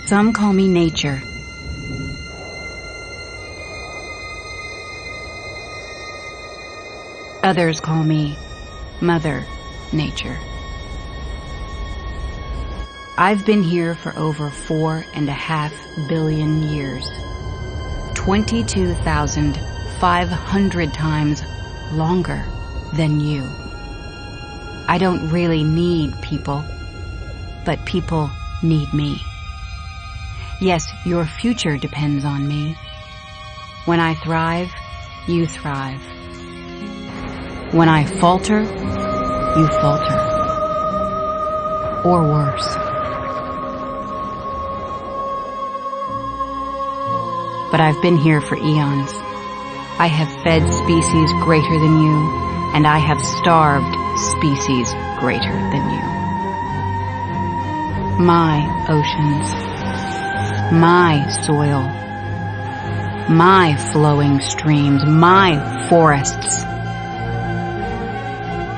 Some call me nature. Others call me Mother Nature. I've been here for over 4.5 billion years. 22,500 times longer than you. I don't really need people, but people need me. Yes, your future depends on me. When I thrive, you thrive. When I falter, you falter. Or worse. But I've been here for eons. I have fed species greater than you, and I have starved species greater than you. My oceans, my soil, my flowing streams, my forests,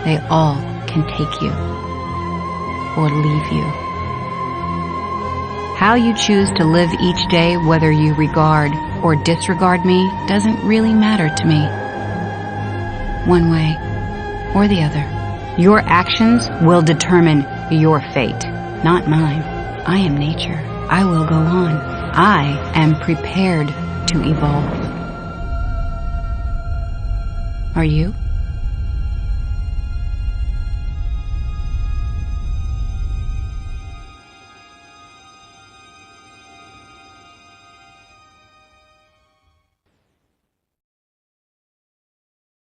they all can take you or leave you. How you choose to live each day, whether you regard or disregard me, doesn't really matter to me. One way or the other. Your actions will determine your fate, not mine. I am nature. I will go on. I am prepared to evolve. Are you?